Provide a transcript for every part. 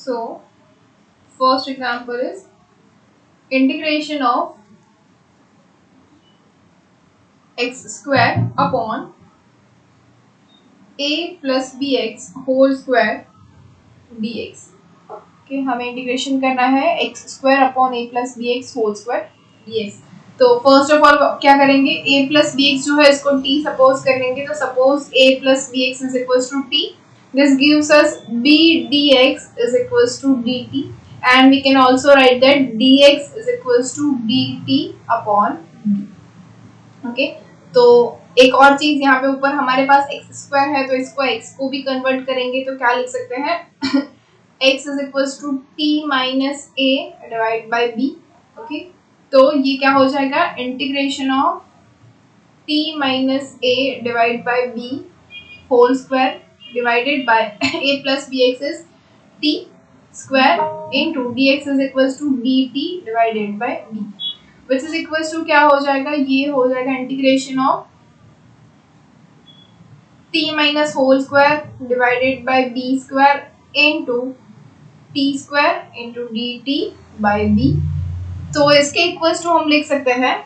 So first example is integration of x square upon a plus bx whole square dx। Okay, हमें integration करना है X square upon A plus B X whole square dx। तो first of all क्या करेंगे, a plus B x जो है इसको t suppose कर लेंगे। तो suppose a plus B x is equal to t, this gives us b dx is equal to dt and we can also write that dx is equals to dt upon d। Okay, तो एक और चीज यहाँ पे ऊपर हमारे पास x square है, तो इसको एक्स को भी कन्वर्ट करेंगे तो क्या लिख सकते हैं x is equal to t minus a divide by b. Okay, तो ये क्या हो जाएगा, integration of t minus a divide by b whole square divided by a plus B x is t square into dx is equal to dt divided by b, which is equal to क्या हो जाएगा, ये हो जाएगा integration of t minus whole square divided by b square into t square into dt by b। तो इसके equal to हम लिख सकते हैं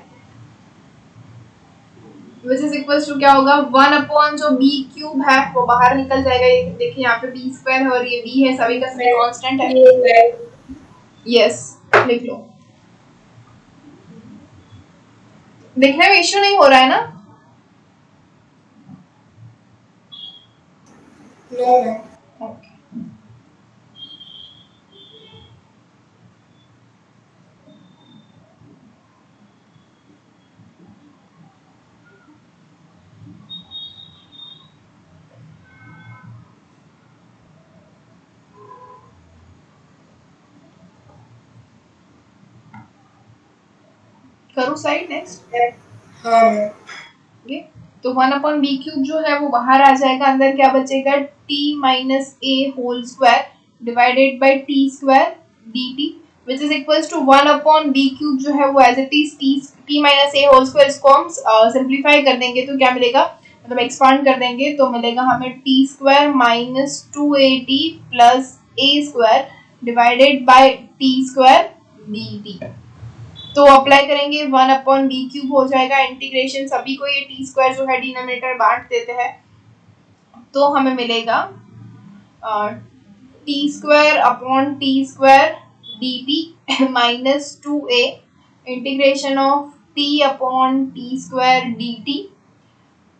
विच इज इक्वल टू क्या होगा, 1 अपॉन जो b क्यूब है वो बाहर निकल जाएगा। ये देखिए यहाँ पे b स्क्वायर है और ये b है, सभी का सभी कांस्टेंट है। यस, लिख लो। देखने में इश्यू नहीं हो रहा है ना? नो। ओके, करूँ साइड नेक्स्ट? हाँ। ओके, तो 1 अपॉन बी क्यूब जो है वो बाहर आ जाएगा, अंदर क्या बचेगा, t minus a whole square divided by t square dt which is equal to 1 upon b cube जो है वो as it is t minus a whole square. इसको हम सिंप्लीफाई कर देंगे तो क्या मिलेगा, मतलब एक्सपांड कर देंगे तो मिलेगा हमें T square minus 2at plus A square divided by t square dt। तो अप्लाई करेंगे 1 अपॉन बी क्यूब हो जाएगा, इंटीग्रेशन सभी को ये टी स्क्वायर जो है डिनोमिनेटर बांट देते हैं तो हमें मिलेगा T square upon t square D t minus 2a integration of T upon t square D t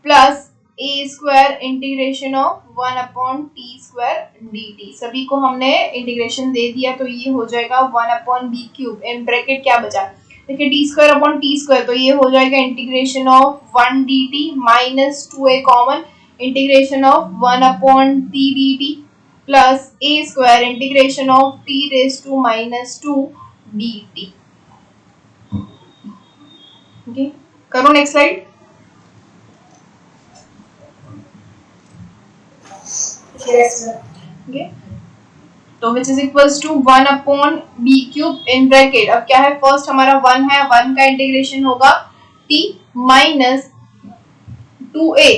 plus A square integration of 1 upon t square D T. सभी को हमने इंटीग्रेशन दे दिया तो ये हो जाएगा 1 upon b cube in bracket क्या बचा, देखिए t square upon t square, तो ये हो जाएगा integration of 1 d t minus 2a common integration of 1 upon t d t plus A square integration of t raise to minus 2 d t. Okay, करो next slide. Okay, तो which is equals to 1 upon b cube in bracket, अब क्या है, first हमारा 1 है, 1 का integration होगा t minus 2a,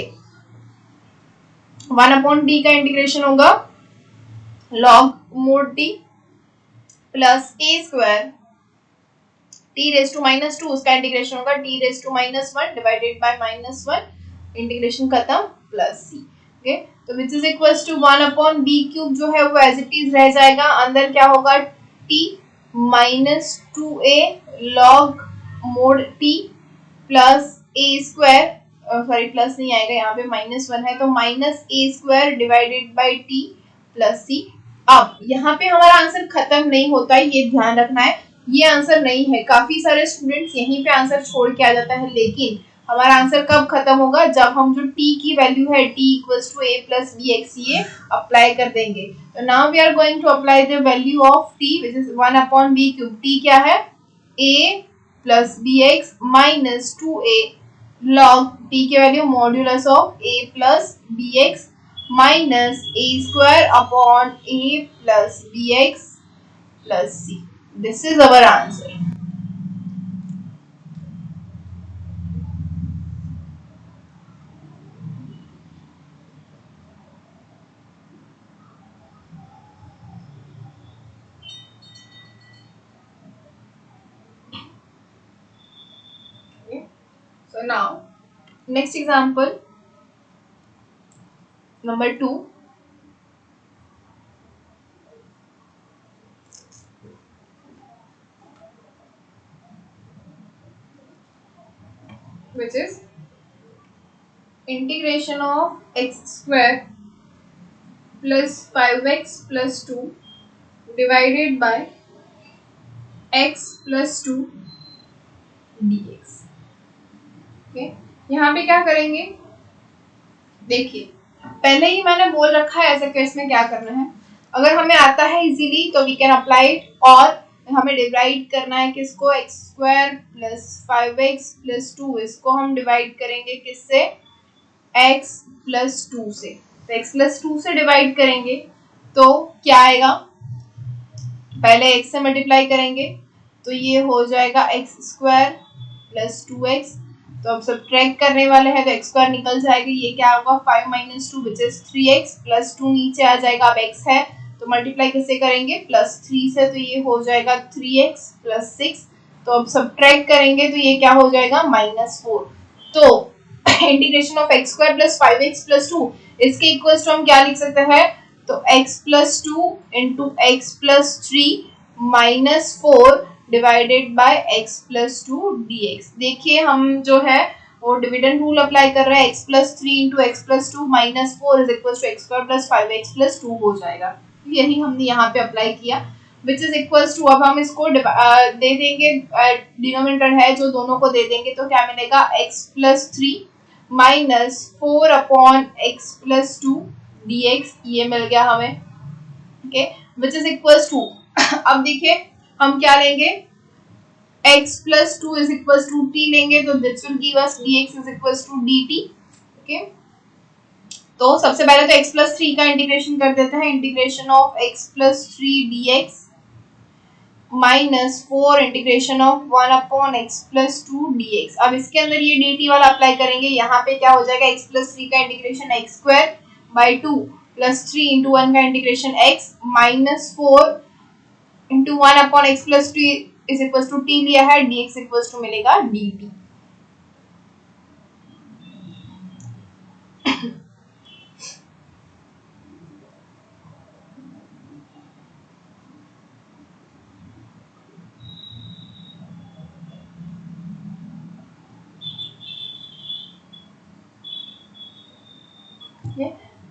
1 upon d का इंटीग्रेशन होगा log mod t plus a square t raise to minus 2, उसका इंटीग्रेशन होगा t raise to minus 1 divided by minus 1, integration खत्म प्लस c। ओके, तो which is equals to 1 upon b cube जो है वो as it is रह जाएगा, अंदर क्या होगा t minus 2a log mod t plus a square, sorry plus नहीं आएगा यहाँ पे, माइनस 1 है तो minus a square divided bye t plus c। अब यहाँ पे हमारा आंसर खत्म नहीं होता है, ये ध्यान रखना है, ये आंसर नहीं है। काफी सारे स्टूडेंट्स यहीं पे आंसर छोड़ के आ जाता है, लेकिन हमारा आंसर कब खत्म होगा, जब हम जो t की वैल्यू है t equals to a plus B x ये अप्लाई कर देंगे। तो now we are going to apply the value of t which is 1 upon b cube. t क्या है, a plus B x minus 2a log t की value modulus of a plus B x minus a square upon a plus B x plus c। This is our answer. So now next example number 2, which is integration of x square plus 5x plus 2 divided by x plus 2 dx. Okay, यहाँ पे क्या करेंगे, देखिए पहले ही मैंने बोल रखा है ऐसे केस में क्या करना है. अगर हमें आता है इजीली तो वी कैन अप्लाई इट, और हमें डिवाइड करना है किसको, x square plus 5x plus 2, इसको हम डिवाइड करेंगे किससे, x प्लस 2 से. तो x प्लस 2 से डिवाइड करेंगे तो क्या आएगा, पहले x से मल्टीप्लाई करेंगे तो ये हो जाएगा एक्स स्क्वायर प्लस 2x. तो अब सब्ट्रैक्ट करने वाले हैं तो एक्स स्क्वायर निकल जाएगा, ये क्या होगा 5 minus 2 which is 3x plus 2 नीचे आ जाएगा. अब x है तो मल्टीप्लाई किससे करेंगे, प्लस 3 से, तो ये हो जाएगा 3x प्लस 6. तो अब सब्ट्रैक्ट करेंगे तो ये क्या हो जाएगा -4. तो integration of x square plus 5x plus 2, इसके इक्वल्स टू हम क्या लिख सकते हैं, तो x plus 2 into x plus 3 minus 4 divided by x plus 2 dx. देखिए हम जो है वो डिविडेंड रूल अप्लाई कर रहे हैं, x plus 3 into x plus 2 minus 4 is equal to x square plus 5x plus 2 हो जाएगा. यही हमने यहाँ पे अप्लाई किया, विच इज इक्वल्स टू, अब हम इसको दे देंगे, डिनोमिनेटर है जो दोनों को दे देंगे तो क्या मिलेगा, x plus 3 minus 4 upon x plus 2 dx, ये मिल गया हमें. Okay, which is equals to, अब देखिए हम क्या लेंगे, x plus 2 is equals to t लेंगे तो this will give us dx is equals to dt. Okay, तो सबसे पहले तो x प्लस 3 का इंटीग्रेशन कर देते हैं, integration of x plus 3 dx minus 4 integration of 1 upon x plus 2 dx. अब इसके अंदर ये dt वाला अप्लाई करेंगे, यहाँ पे क्या हो जाएगा, x प्लस 3 का integration x square by 2 plus 3 into 1 का integration x minus 4 into 1 upon x plus 2 is equal to t लिया है, dx इक्वल टू मिलेगा dt.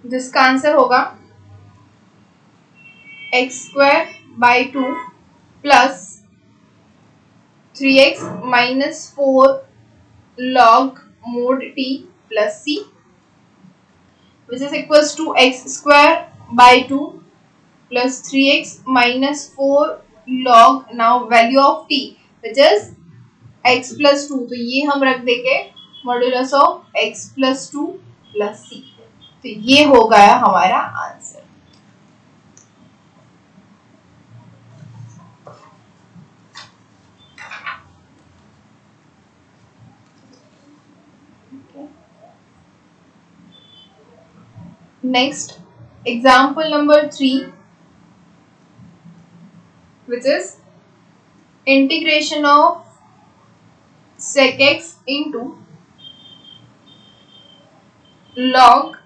जिसका आंसर होगा x square by 2 plus 3x minus 4 log mod t plus c, which is equals to x square by 2 plus 3x minus 4 log, now value of t which is x plus 2, तो ये हम रख देंगे modulus of x plus 2 plus c. तो ये हो गया हमारा answer. Next, example number 3, which is integration of sec x into log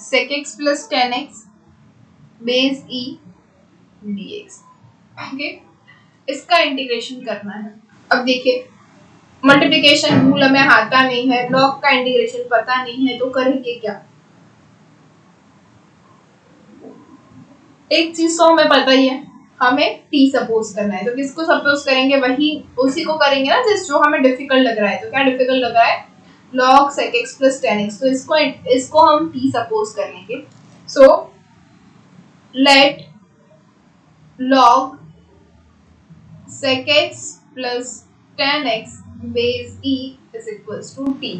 sec x plus tan x base e dx. Okay, इसका इंटीग्रेशन करना है. अब देखिए मल्टीप्लिकेशन रूल हमें आता नहीं है, लॉग का इंटीग्रेशन पता नहीं है, तो करेंगे क्या, एक चीज तो हमें पता ही है, हमें t सपोज करना है. तो किसको सपोज करेंगे, वही उसी को करेंगे ना जिस जो हमें डिफिकल्ट लग रहा है. तो क्या डिफिकल्ट लग रहा है, log sec x plus tan x, तो इसको हम t सपोज कर लेंगे. So let log sec x plus tan x base e is equals to t.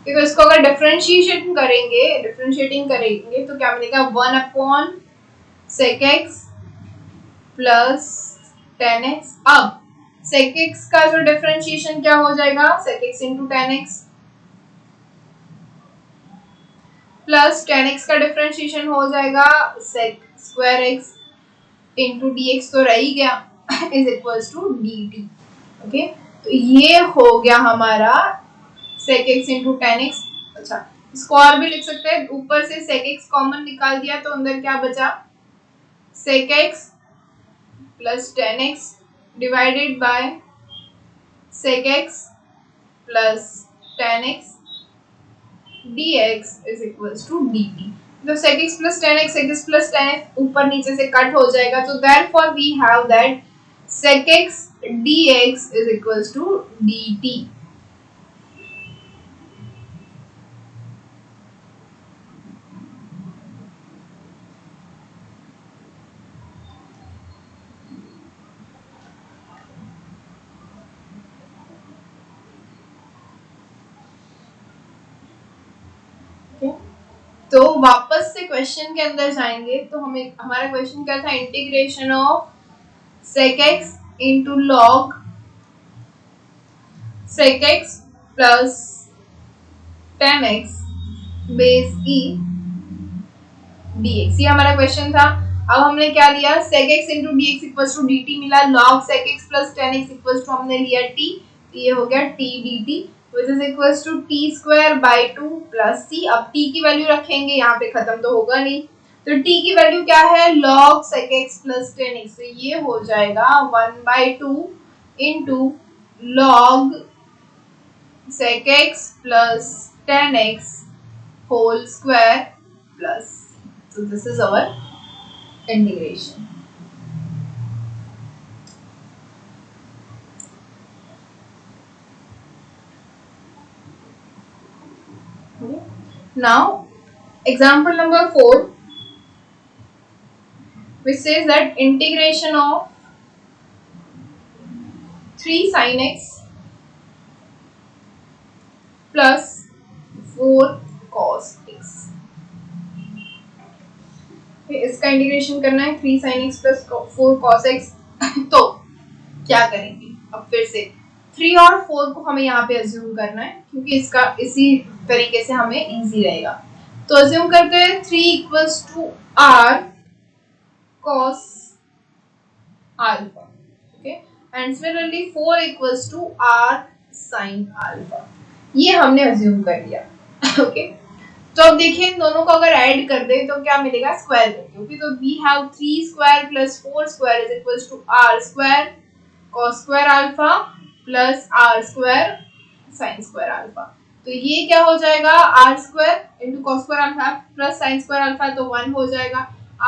क्योंकि इसको अगर डिफरेंशिएटिंग करेंगे तो क्या मिलेगा, 1 upon sec x plus tan x. अब sec x का जो डिफरेंशिएशन क्या हो जाएगा, sec x into tan x plus tan x का डिफरेंशिएशन हो जाएगा sec square x into dx, तो रह ही गया. Is equals to dt। Okay, तो ये हो गया हमारा sec x into tan x. अच्छा, इसको और भी लिख सकते हैं, ऊपर से sec x कॉमन निकाल दिया तो अंदर क्या बचा, sec x plus tan x divided by sec x plus tan x dx is equals to dt। तो sec x plus tan x, sec x plus tan x ऊपर नीचे से कट हो जाएगा, तो therefore we have that sec x dx is equals to dt। तो वापस से क्वेश्चन के अंदर जाएंगे, तो हमें हमारा क्वेश्चन क्या था, integration of sec x into log sec x plus tan x base e dx, ये हमारा क्वेश्चन था। अब हमने क्या लिया, sec x into dx equals to dt मिला, log sec x plus tan x equals to हमने लिया t, तो ये हो गया t dt which is equals to t square by 2 plus c। अब t की वैल्यू रखेंगे, यहाँ पे खत्म तो होगा नहीं, तो t की वैल्यू क्या है, log sec x plus tan x, तो ये हो जाएगा 1/2 into log sec x plus tan x whole square plus, so this is our integration। Now example number 4, which says that integration of 3 sin x plus 4 cos x। इसका integration करना है 3 sin x plus 4 cos x। तो क्या करेंगे, अब फिर से 3 और 4 को हमें यहाँ पे अज्यूम करना है, क्योंकि इसका इसी तरीके से हमें इजी रहेगा। तो अज्यूम करते हैं 3 equals to r cos alpha, okay, and similarly 4 equals to r sin alpha, ये हमने अज्यूम कर लिया। ओके, तो अब देखिए इन दोनों को अगर ऐड कर दे तो क्या मिलेगा, स्क्वायर करके। ओके, तो we have 3 square plus 4 square is equals to r square cos square alpha plus r square sin square alpha. तो ये क्या हो जाएगा, r square into cos square alpha plus sin square alpha, तो 1 हो जाएगा।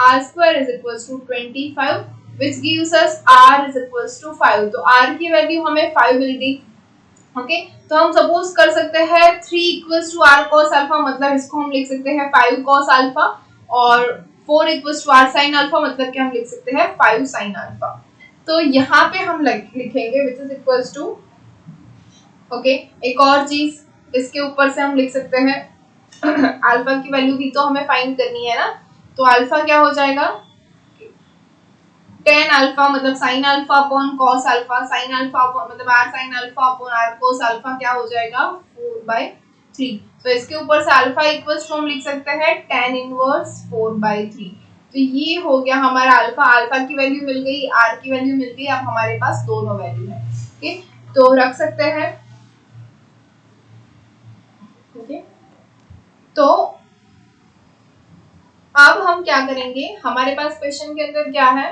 r square is equals to 25 which gives us r is equals to 5, तो r की वैल्यू हमें 5 मिल गई। ओके, तो हम सपोज कर सकते हैं 3 equals to r cos alpha, मतलब इसको हम लिख सकते हैं 5 cos अल्फा, और 4 equals to r sin alpha, मतलब कि हम लिख सकते हैं 5 sin अल्फा। तो यहाँ पे हम लिखेंगे which is equals to, okay, एक और चीज इसके ऊपर से हम लिख सकते हैं अल्फा की वैल्यू भी तो हमें फाइंड करनी है ना, तो अल्फा क्या हो जाएगा, tan अल्फा मतलब sin alpha upon cos alpha, sin alpha मतलब r sin alpha upon r cos alpha, क्या हो जाएगा 4/3। तो इसके ऊपर से अल्फा इक्वल्स टू हम लिख सकते हैं tan इनवर्स 4/3। तो ये हो गया हमारा अल्फा, अल्फा की वैल्यू मिल गई, r की वैल्यू मिल गई, अब हमारे पास दोनों वैल्यू है। ओके, तो रख सकते हैं। ओके, तो अब हम क्या करेंगे, हमारे पास क्वेश्चन के अंदर क्या है,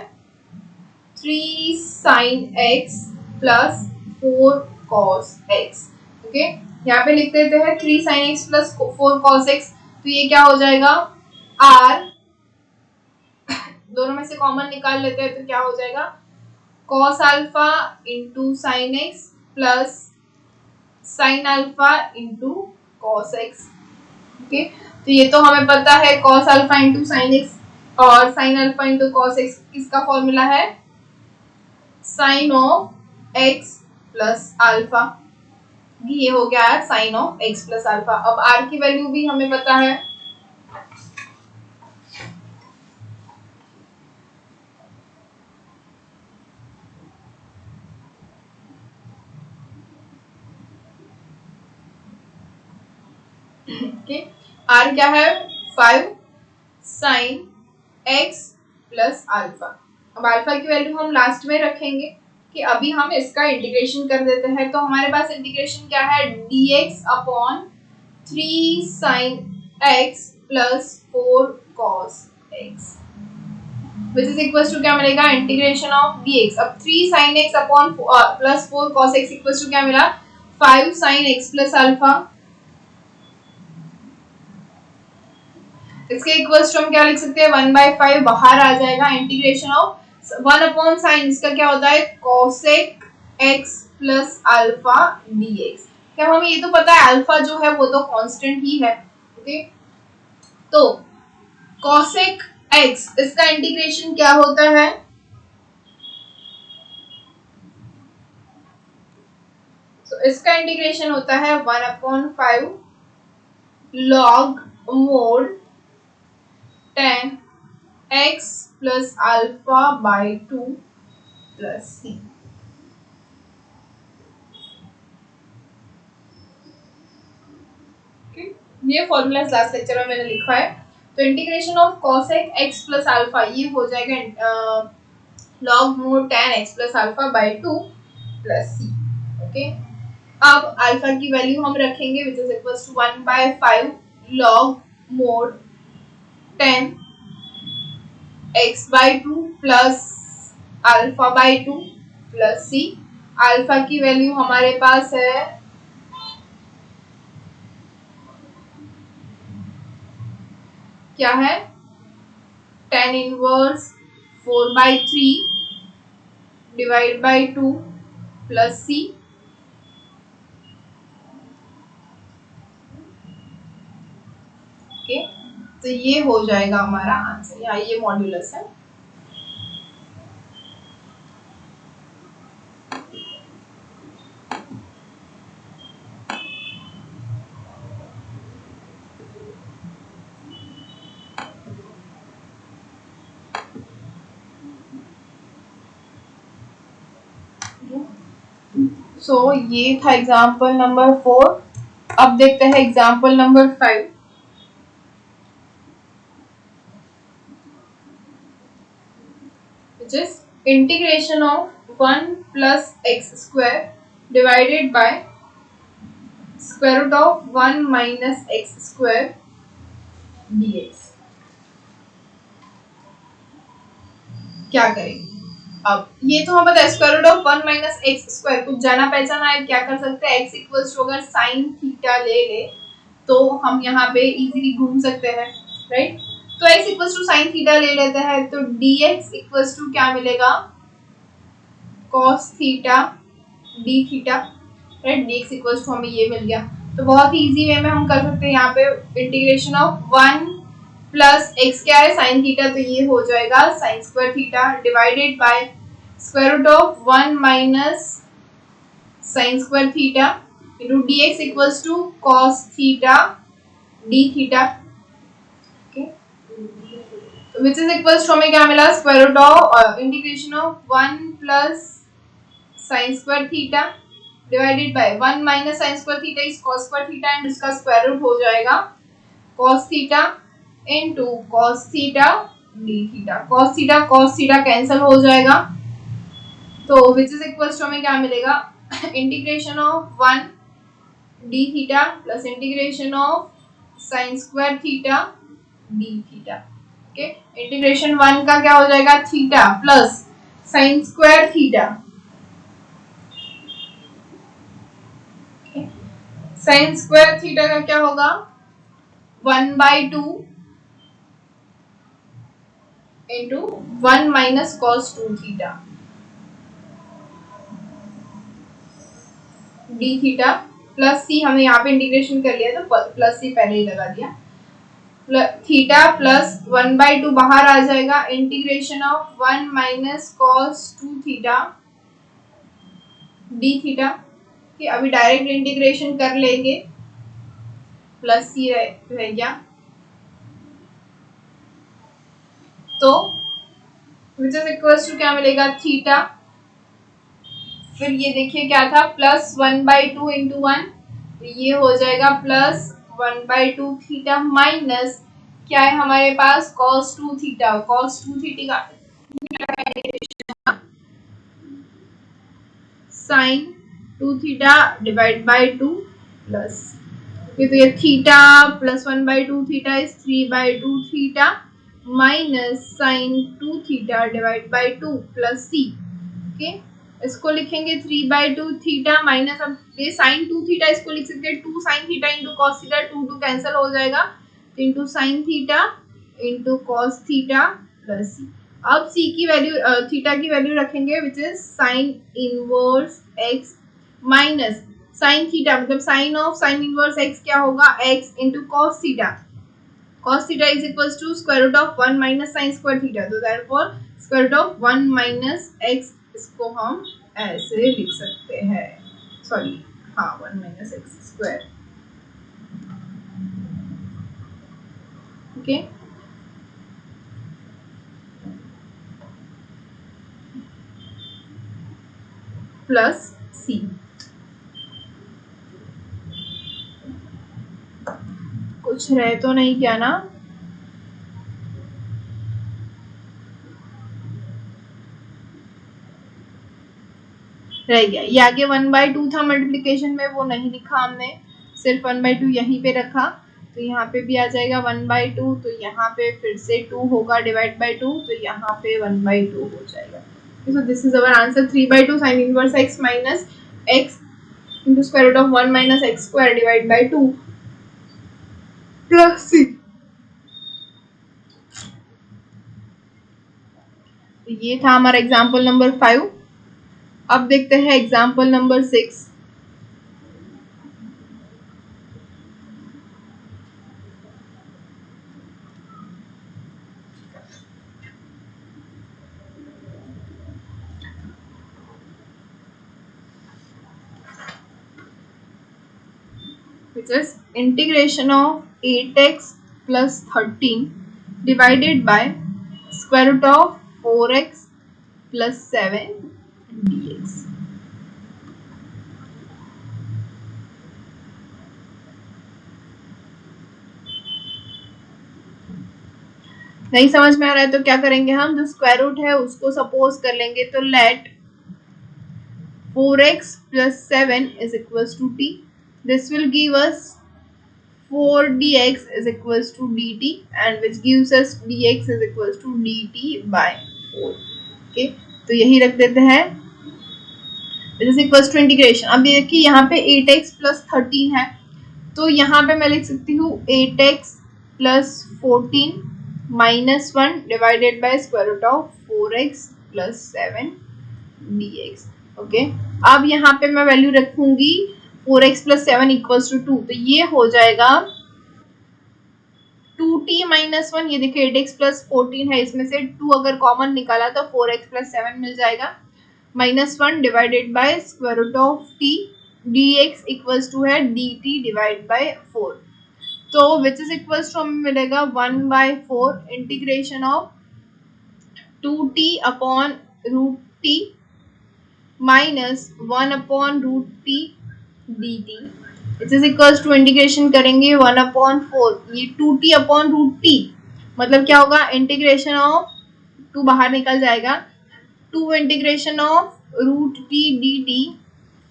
3 sin x plus 4 cos x। Okay, यहाँ पे लिख देते हैं 3 sin x plus 4 cos x, तो ये क्या हो जाएगा, r दोनों में से कॉमन निकाल लेते हैं, तो क्या हो जाएगा cos alpha into sine X plus sine alpha into cos x। Okay, तो ये तो हमें पता है cos alpha into sine X और sine alpha into cos x किसका फॉर्मूला है, sine of x plus alpha, ये हो गया है sine of x plus alpha. अब r की वैल्यू भी हमें पता है, r क्या है 5 साइन x प्लस अल्फा। अब अल्फा की वैल्यू हम लास्ट में रखेंगे कि अभी हम इसका इंटीग्रेशन कर देते हैं। तो हमारे पास इंटीग्रेशन क्या है, dx upon 3 sin x plus 4 cos x which is equal to क्या मिलेगा, इंटीग्रेशन ऑफ dx। अब 3 sin x upon plus 4 cos x equal to क्या मिला, 5 sin x प्लस अल्फा। इसके इक्वल्स टू हम क्या लिख सकते हैं, 1/5 बाहर आ जाएगा, इंटीग्रेशन ऑफ 1 अपॉन साइन इसका क्या होता है, cosec x plus alpha dx। क्या हमें ये तो पता है अल्फा जो है वो तो कांस्टेंट ही है, ओके। तो cosec x इसका इंटीग्रेशन क्या होता है, तो इसका इंटीग्रेशन होता है 1/5 log mod tan x plus alpha by 2 plus C. ये फॉर्मूला लास्ट लेक्चर में मैंने लिखा है। तो integration of cosec x plus alpha ये हो जाएगा log mod tan x plus alpha by 2 plus C, okay. अब अल्फा की वैल्यू हम रखेंगे which is equal to 1/5 log mod tan x by 2 plus alpha by 2 plus C. Alpha की value हमारे पास है क्या है, tan inverse 4/3 divide by 2 plus C. Okay, तो ये हो जाएगा हमारा आंसर, यहाँ ये मॉड्यूलस है। सो ये था एग्जाम्पल नंबर 4। अब देखते हैं example number 5। which is integration of 1 plus x square divided by square root of 1 minus x square dx। क्या करेंगे, अब ये तो हमें पता है square root of 1 minus x square, कुछ जाना पहचाना है, क्या कर सकते हैं, x इक्वल्स टू अगर साइन थीटा ले ले तो हम यहाँ पे इजीली घूम सकते हैं, राइट। तो x equals to sine theta ले लेते हैं, तो dx इक्वल्स टू क्या मिलेगा, cos theta d theta, right. dx equals to हमें ये मिल गया। तो बहुत ही इजी वे में हम कर सकते हैं यहाँ पे इंटीग्रेशन ऑफ 1 प्लस एक्स क्या है, साइन थीटा, तो ये हो जाएगा sine square theta divided by square root of 1 minus sine square theta into dx equals to cos theta d theta, okay. तो व्हिच इज इक्वल्स टू हमें क्या मिला, square root of integration of 1 plus sine square theta divided by 1 minus sine square theta is cos square theta and इसका square root हो जाएगा cos theta into cos theta d theta. cos theta cancel हो जाएगा, तो which is equals to हमें क्या मिलेगा, integration of 1 d theta plus integration of sine square theta d theta, okay. Integration 1 का क्या हो जाएगा, theta plus sine square theta, sine square theta का क्या होगा, 1/2 into 1 minus cos 2 theta D theta plus C, हमें यहाँ पे इंटीग्रेशन कर लिया तो प्लस सी पहले ही लगा दिया, थीटा प्लस 1/2 बाहर आ जाएगा, integration of 1 minus cos 2 theta D theta. अभी डायरेक्ट इंटीग्रेशन कर लेंगे, प्लस सी रह गया, तो विच इज इक्वल्स टू क्या मिलेगा, थीटा, फिर ये देखिए क्या था, प्लस 1/2 इंटू 1, तो ये हो जाएगा प्लस 1/2 थीटा माइनस क्या है हमारे पास cos 2 theta, cos 2 theta sine 2 theta divide by 2 plus, तो ये theta plus 1/2 theta is 3/2 theta minus sine 2 theta divide by 2 plus C. Okay, इसको लिखेंगे 3/2 थीटा माइनस, अब ये साइन 2 थीटा इसको लिख सकते हैं 2 sine theta into cos theta, 2 cancel हो जाएगा, into sine theta into cos theta plus C. अब सी की वैल्यू, थीटा की वैल्यू रखेंगे which is sine inverse X minus sine theta, मतलब sine of sine inverse X क्या होगा, X into cos theta, cos theta is equal to square root of 1 minus sine square theta, तो therefore square root of 1 minus x, इसको हम ऐसे लिख सकते हैं, सॉरी हाँ 1 minus x square. Okay, plus C. कुछ रहे तो नहीं क्या ना, रह गया ये आगे 1/2 था मल्टीप्लिकेशन में, वो नहीं लिखा हमने, सिर्फ 1/2 यहीं पे रखा, तो यहाँ पे भी आ जाएगा 1/2, तो यहाँ पे फिर से 2 होगा डिवाइड बाय 2, तो यहाँ पे 1/2 हो जाएगा। So this is our answer, 3/2 sine inverse X minus X into square root of 1 minus x square divide by 2 plus C. तो ये था हमारा एग्जाम्पल नंबर 5। अब देखते हैं example number 6। which is integration of 8x plus 13 divided by square root of 4x plus 7 dx। नहीं समझ में आ रहा है तो क्या करेंगे हम, जो स्क्वायर रूट है उसको सपोज कर लेंगे, तो late 4x plus 7 is equals to t, this will give us 4 dx is equals to dt and which gives us dx is equals to dt by 4। Okay, तो यही रख देते हैं, this is equals to integration. अब ये देखिए यहाँ पे 8x plus 13 है, तो यहाँ पे मैं लिख सकती हूँ 8x plus 14 minus 1 divided by square root of 4x plus 7 dx। Okay, अब यहाँ पे मैं वैल्यू रखूंगी 4x plus 7 equals to 2, तो ये हो जाएगा 2t minus 1, ये देखिए 8x plus 14 है, इसमें से 2 अगर कॉमन निकाला तो 4x plus 7 मिल जाएगा, minus 1 divided by square root of t dx equals to है dt डिवाइड बाय 4, तो विच इज इक्वल्स टू हमें मिलेगा 1/4 integration of 2t upon root t minus 1 upon root t dt, which is equals to integration करेंगे 1/4, ये 2t upon root t, मतलब क्या होगा, integration of 2 बाहर निकल जाएगा, 2 integration of root t dt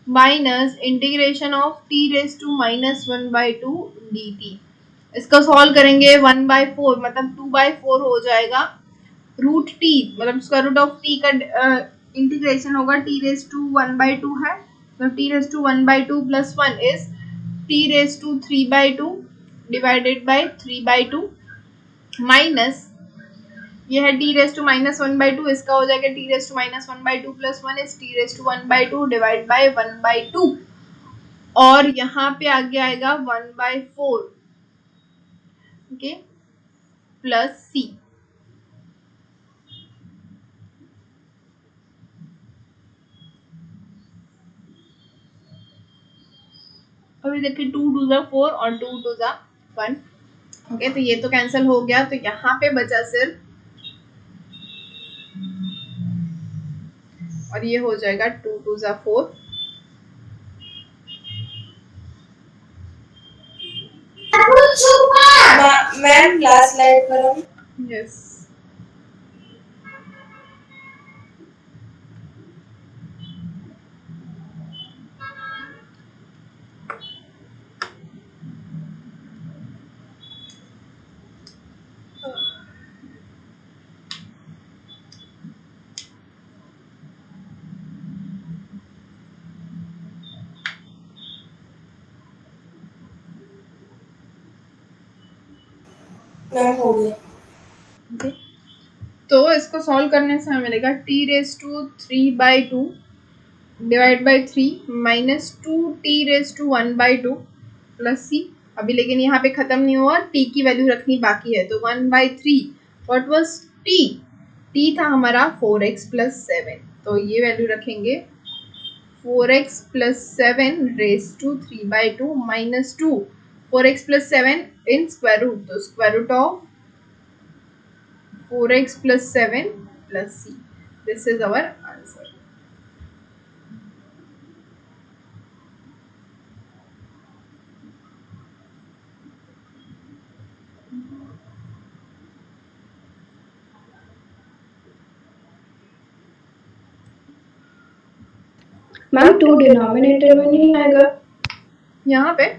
minus integration of t raise to minus 1/2 dt। इसका solve करेंगे 1/4 मतलब 2/4 हो जाएगा, रूट t मतलब स्क्वायर रूट ऑफ t का इंटीग्रेशन होगा t रेज टू 1/2 है, तो t raise to 1/2 plus 1 is t raise to 3/2 divided by 3/2 minus ये है t रेज टू माइनस 1/2, इसका हो जाएगा t raise to minus 1/2 plus 1 is t raise to 1/2 divide by 1/2, और यहाँ पे आगे आएगा 1/4 ओके प्लस c। अभी देखिए 2 2 जा 4 और 2 2 जा 1। ओके, तो ये तो कैंसिल हो गया, तो यहाँ पे बचा सिर्फ, और ये हो जाएगा 2 2 जा 4। मैम लास्ट स्लाइड पर हम यस हो गया। Okay. तो इसको सॉल्व करने से हमें मिलेगा t raise to 3/2 divide by 3 minus 2t raise to 1/2 plus c। अभी लेकिन यहाँ पे खत्म नहीं हुआ, t की वैल्यू रखनी बाकी है, तो 1/3 व्हाट वाज t? t था हमारा 4x प्लस 7, तो ये वैल्यू रखेंगे 4x plus 7 raise to 3/2 minus 2 4x plus 7 in square root, तो square root of 4x plus 7 plus c. This is our answer. Ma'am 2 denominator में नहीं आएगा? यहाँ पे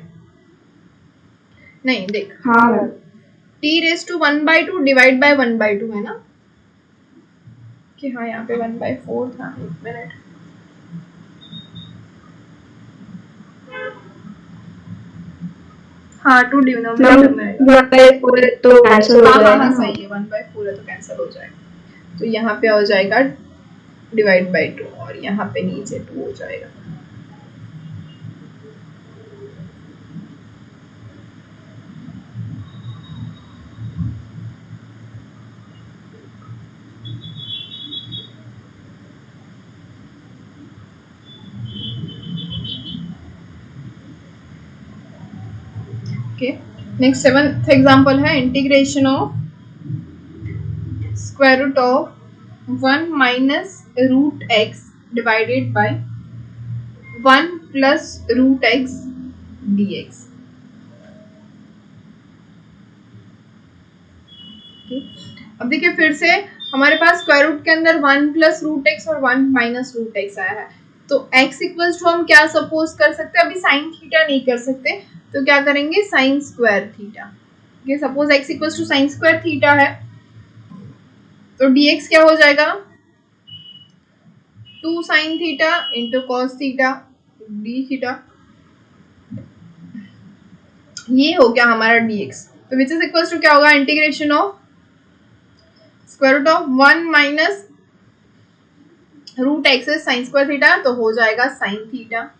नहीं, देख हाँ ma'am. t raise to 1/2 divide by 1/2 है ना, कि हाँ यहाँ पे 1/4 था। एक मिनट, हाँ 2 डिनोमिनेटर में आएगा। 1/4 तो कैंसिल हो हाँ जाएगा। सही है, 1/4 है तो कैंसिल हो जाएगा, तो यहाँ पे हो जाएगा डिवाइड बाय 2 और यहाँ पे नीचे 2 हो जाएगा। ओके, नेक्स्ट 7th एग्जांपल है integration of square root of 1 minus root x divided by 1 plus root x dx। अब देखिए फिर से हमारे पास स्क्वायर रूट के अंदर 1 प्लस रूट एक्स और 1 माइनस रूट एक्स आया है, तो x इक्वल्स टू हम क्या सपोज कर सकते हैं, अभी साइन थीटा नहीं कर सकते, तो क्या करेंगे साइन स्क्वायर थीटा। ये suppose x equals to sine square theta है, तो dx क्या हो जाएगा 2 sine theta into cos theta D theta, ये हो गया हमारा dx। तो विच इज इक्वल्स टू क्या होगा integration of square root of 1 minus root x sine square theta, तो हो जाएगा sine theta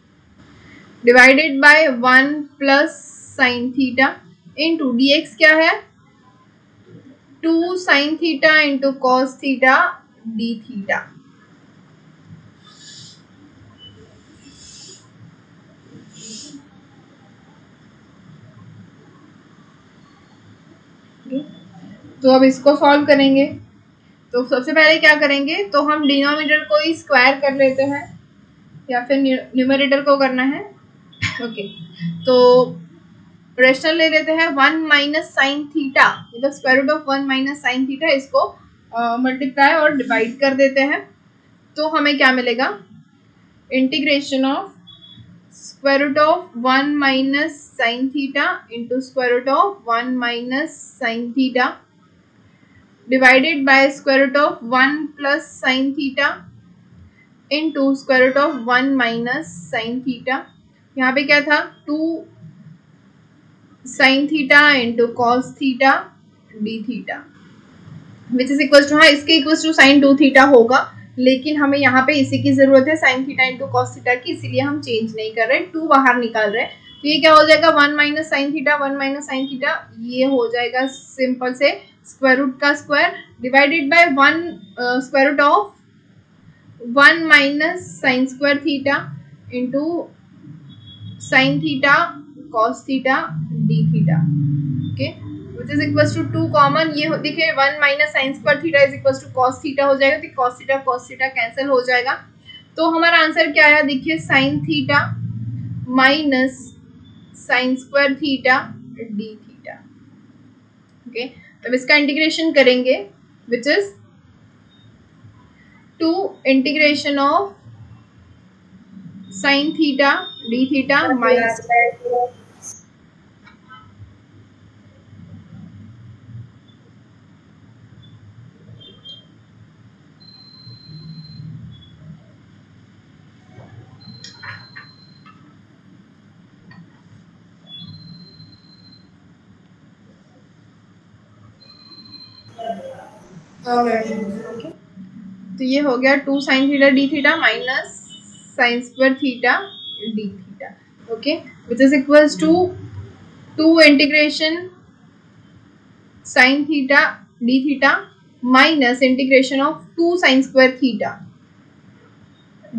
divided by 1 plus sine theta into dx क्या है 2 sine theta into cos theta D theta. तो अब इसको सॉल्व करेंगे, तो सबसे पहले क्या करेंगे, तो हम डिनोमिनेटर को ही स्क्वायर कर लेते हैं या फिर न्यूमरेटर को करना है। ओके, तो रेशनल ले लेते हैं 1 माइनस साइन थीटा, मतलब square root of 1 minus sine theta, इसको मल्टीप्लाई और डिवाइड कर देते हैं, तो हमें क्या मिलेगा integration of square root of 1 minus sine theta into square root of 1 minus sine theta divided by square root of 1 plus sine theta into square root of 1 minus sine theta. यहाँ पे क्या था 2 sine theta into cos theta D theta which is equal to, हाँ इसके equal to sign 2 theta होगा, लेकिन हमें यहाँ पे इसी की जरूरत है sign theta into cos theta की, इसीलिए हम चेंज नहीं कर रहे, 2 बाहर निकाल रहे हैं, तो ये क्या हो जाएगा 1 minus sine theta 1 minus sine theta, ये हो जाएगा सिंपल से स्क्वायर रूट का square divided by 1 square root of 1 minus sine square theta into sine theta cos theta D theta. Okay, which is equal to 2 common, ये देखिए 1 minus sine square theta is equal to cos theta हो जाएगा, तो cos theta cancel हो जाएगा, तो हमारा answer क्या आया देखिए sine theta minus sine square theta D theta. Okay, तो इसका इंटीग्रेशन करेंगे which is 2 integration of sine theta D theta minus okay, तो ये हो गया 2 sine theta D theta minus sine square theta D theta. Okay, which is equals to 2 integration sin theta d theta minus integration of 2 sin square theta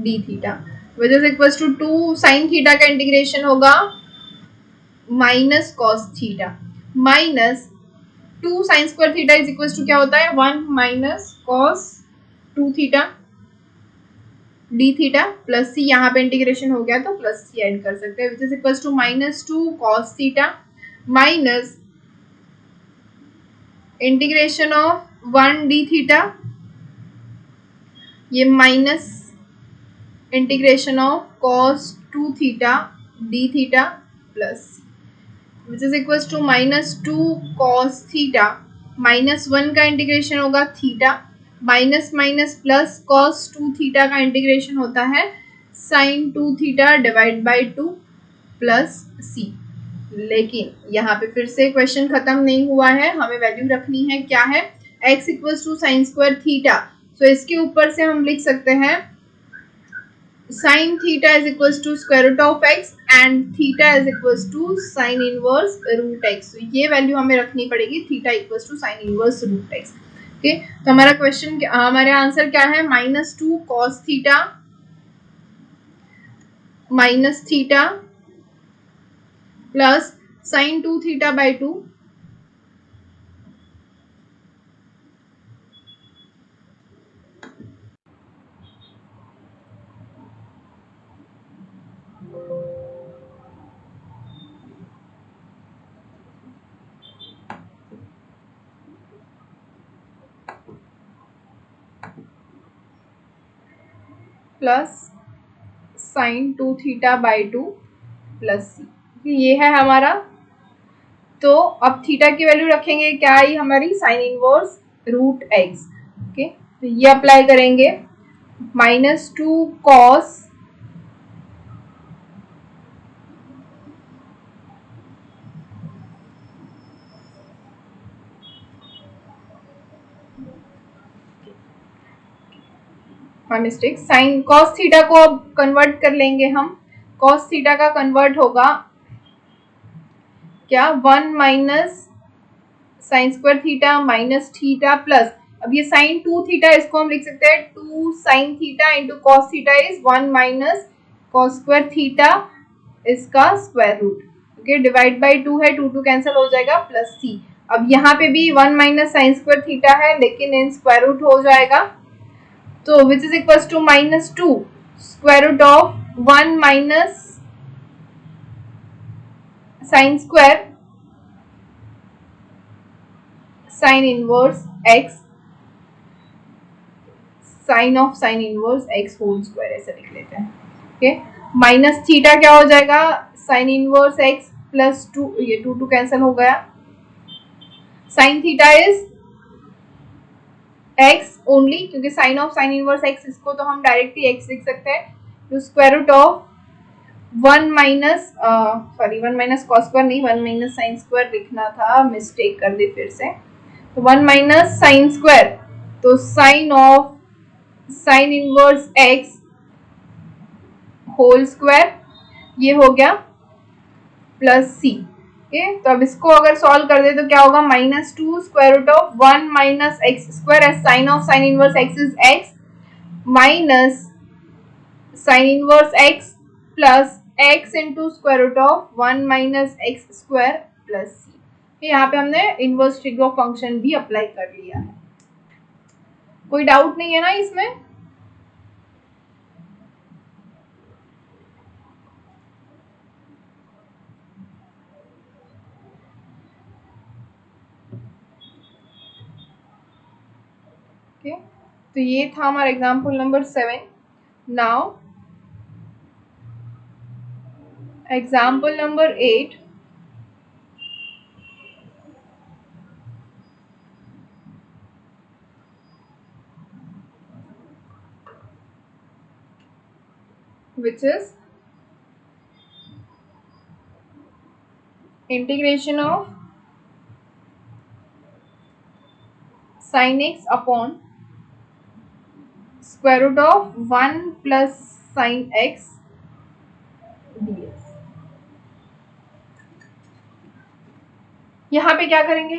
d theta, which is equals to 2 sin theta का integration होगा minus cos theta minus 2 sin square theta is equals to क्या होता है 1 minus cos 2 theta d theta plus c, यहाँ पे integration हो गया तो प्लस c ऐड कर सकते हैं, which is equals to minus 2 cos theta minus integration of 1 d theta, ये minus integration of cos 2 theta d theta plus which is equals to minus 2 cos theta minus 1 का integration होगा theta minus minus plus cos 2 theta का integration होता है sin 2 theta divide by 2 plus c. लेकिन यहाँ पे फिर से क्वेश्चन खत्म नहीं हुआ है, हमें वैल्यू रखनी है, क्या है x equals to sine square theta. So इसके ऊपर से हम लिख सकते हैं sin theta is equals to square root of x and theta is equals to sin inverse root x. तो ये वैल्यू हमें रखनी पड़ेगी theta equals to sin inverse root x. Okay, तो हमारा क्वेश्चन, हमारा आंसर क्या है minus 2 cos theta minus theta plus sin 2 theta by 2 plus sin 2 theta by 2 plus c. ये है हमारा, तो अब थीटा की वैल्यू रखेंगे, क्या आई हमारी sine inverse root x. Okay, तो ये अप्लाई करेंगे minus 2 cos mistake, sine cos theta को अब कन्वर्ट कर लेंगे हम. कॉस थीटा का कन्वर्ट होगा क्या 1 minus sine square theta minus theta plus, अब ये साइन 2 थीटा इसको हम लिख सकते हैं 2 sine theta into cos theta is 1 minus cos square theta इसका square root. Okay, divide by 2 है, 2 2 कैंसिल हो जाएगा प्लस c. अब यहाँ पे भी 1 माइनस साइन स्क्वायर थीटा है लेकिन इन स्क्वायर रूट हो जाएगा, तो which is equals to minus 2 square root of 1 minus sine square sine inverse x sine of sine inverse x whole square, ऐसे लिख लेते हैं. ओके, माइनस थीटा क्या हो जाएगा साइन इनवर्स x प्लस 2, ये 2 2 कैंसिल हो गया, sine theta is x only, क्योंकि sine of sine inverse x इसको तो हम डायरेक्टली x लिख सकते हैं, तो square root of 1 minus sorry 1 minus cos square नहीं 1 माइनस साइन स्क्वायर लिखना था, मिस्टेक कर दी फिर से, तो 1 माइनस साइन स्क्वायर, तो sine of sine inverse x whole square, ये हो गया प्लस c. ओके, तो अब इसको अगर सॉल्व कर दे तो क्या होगा minus 2 square root of 1 minus x square as sine of sine inverse x is x minus sine inverse x plus x into square root of 1 minus x square plus c. यहाँ पे हमने inverse trigo function भी apply कर लिया है. कोई doubt नहीं है ना इसमें? ओके, तो ये था हमारा example number 7. Now example number 8. which is integration of sine x upon square root of 1 plus sine x dx। यहाँ पे क्या करेंगे,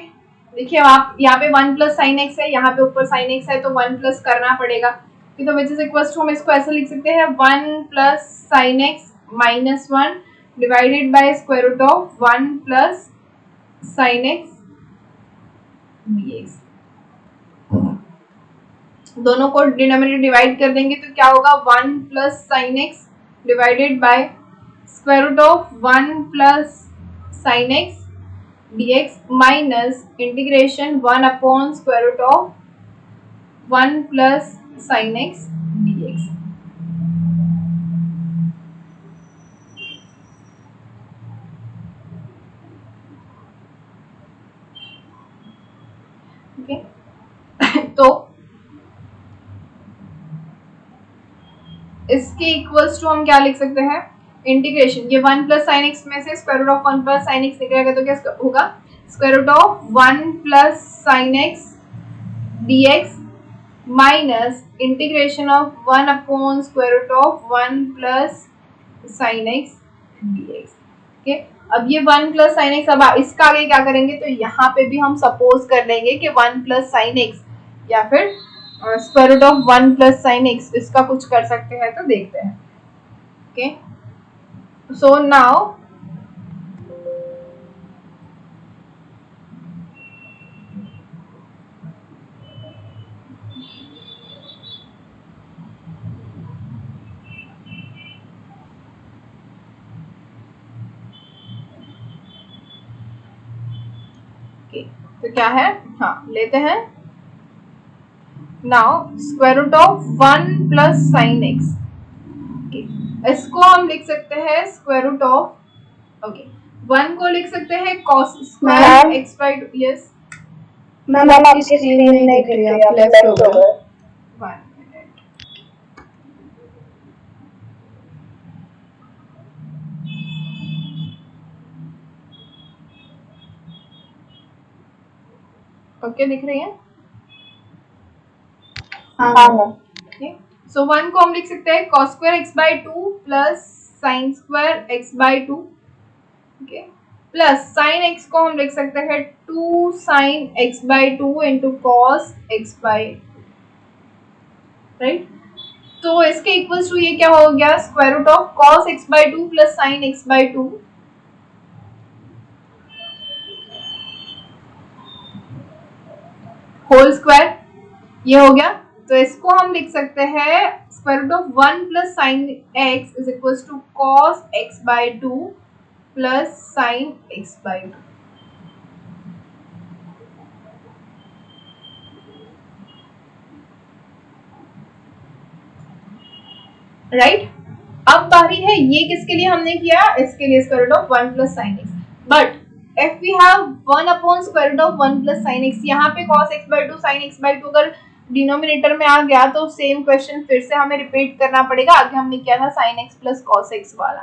देखिए आप यहाँ पे 1 प्लस साइन एक्स है, यहाँ पे ऊपर साइन एक्स है तो 1 प्लस करना पड़ेगा, तो विच इज इक्वल टू हम इसको ऐसे लिख सकते हैं 1 plus sine x minus 1 divided by square root of 1 plus sine x dx। दोनों को डिनोमिनेटर डिवाइड कर देंगे तो क्या होगा 1 plus sine x divided by square root of 1 plus sine x dx minus integration 1 upon square root of 1 plus sine x dx। Okay तो इसके equals to हम क्या लिख सकते हैं, इंटीग्रेशन, ये 1 प्लस साइन एक्स में से square root of 1 plus sine x निकलेगा तो क्या होगा square root of 1 plus sine x dx minus integration of 1 upon square root of 1 plus sine x dx। Okay अब ये 1 प्लस साइन एक्स, अब इसका आगे क्या करेंगे, तो यहाँ पे भी हम सपोज कर लेंगे कि 1 प्लस साइन एक्स या फिर square root of 1 plus sine x, इसका कुछ कर सकते हैं तो देखते हैं। ओके सो नाउ तो क्या है, हाँ लेते हैं now square root of 1 plus sine x, इसको हम लिख सकते हैं स्क्वायर रूट ऑफ, ओके 1 को लिख सकते हैं cos square x by 2, yes ma'am आपकी स्क्रीन नहीं दिख रही है, आप लेफ्ट हो गए। 1 मिनट, ओके दिख रही है, हाँ ओके सो 1 को हम लिख सकते हैं cos square x by 2 plus sine square x by 2, okay plus sine x को हम लिख सकते हैं 2 sine x by 2 into cos x by 2, right. तो इसके इक्वल्स टू ये क्या हो गया square root of cos x by 2 plus sine x by 2 whole square, ये हो गया। तो इसको हम लिख सकते हैं square root of 1 plus sine x is equal to cos x by 2 plus sine x by 2, right. अब बारी है ये किसके लिए हमने किया, इसके लिए square root of 1 plus sine x, but if we have 1 upon square root of 1 plus sine x, यहाँ पे cos x by 2 sine x by 2 अगर डिनोमिनेटर में आ गया तो सेम क्वेश्चन फिर से हमें रिपीट करना पड़ेगा। आगे हमने किया था sin x plus cos x वाला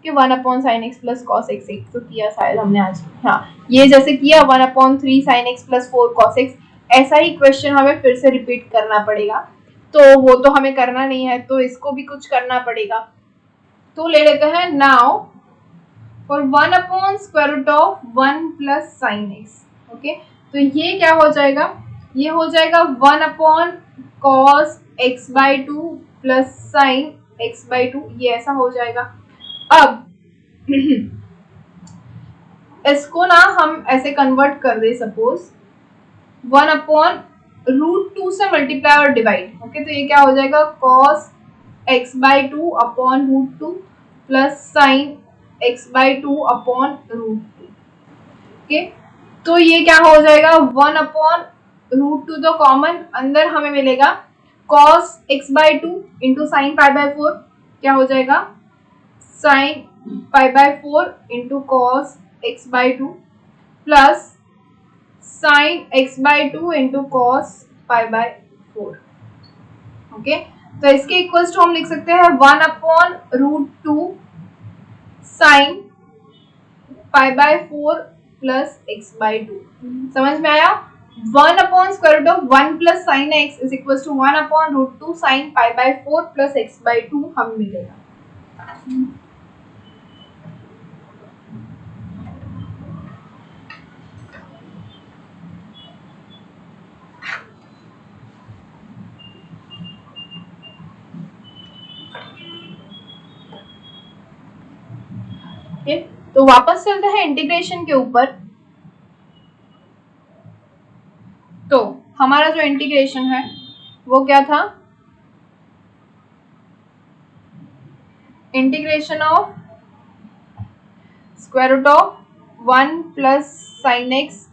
कि 1 upon sine X plus cos x, एक तो किया शायद हमने आज, हाँ ये जैसे किया 1 upon 3 sign X plus 4 cos x, ऐसा ही क्वेश्चन हमें फिर से रिपीट करना पड़ेगा। तो वो तो हमें करना नहीं है, तो इसको भी कुछ करना पड़ेगा। तो ले लेते हैं now for 1 upon square root of 1 plus sine x, okay तो ये क्या हो जाएगा, ये हो जाएगा 1 upon cos x by 2 plus sine x by 2, ये ऐसा हो जाएगा। अब इसको ना हम ऐसे कन्वर्ट कर दे, सपोज 1 अपॉन रूट 2 से मल्टीप्लाई और डिवाइड, ओके तो ये क्या हो जाएगा cos x by 2 upon root 2 plus sine x by 2 upon root 2, okay तो ये क्या हो जाएगा 1 अपॉन रूट 2 तो कॉमन, अंदर हमें मिलेगा cos x by 2 into sine pi by 4, क्या हो जाएगा sine pi by 4 into cos x by 2 plus sine x by 2 into cos pi by 4, okay तो इसके इक्वल्स टू हम लिख सकते हैं 1 upon root 2 sine pi by 4 plus x by 2। समझ में आया, 1 upon square root of 1 plus sine x is equal to 1 upon root 2 sine pi by 4 plus x by 2 हम मिलेगा। तो वापस चलते हैं इंटीग्रेशन के ऊपर। तो हमारा जो इंटीग्रेशन है वो क्या था, integration of square root of 1 plus sine x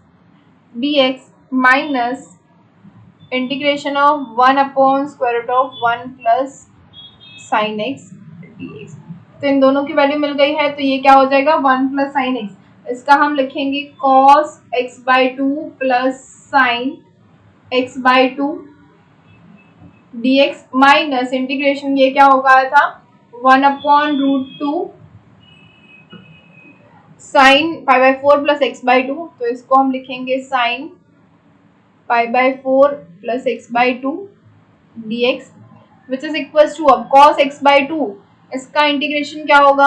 d x minus integration of 1 upon square root of 1 plus sine x d x. तो इन दोनों की वैल्यू मिल गई है, तो ये क्या हो जाएगा 1 प्लस साइन एक्स, इसका हम लिखेंगे cos x by 2 plus sine x by 2 d x minus integration ये क्या होगा था 1 upon root 2 sine pi by 4 plus x by 2, तो इसको हम लिखेंगे sine pi by 4 plus x by 2 d x which is equal to, अब cos x by 2 इसका इंटीग्रेशन क्या होगा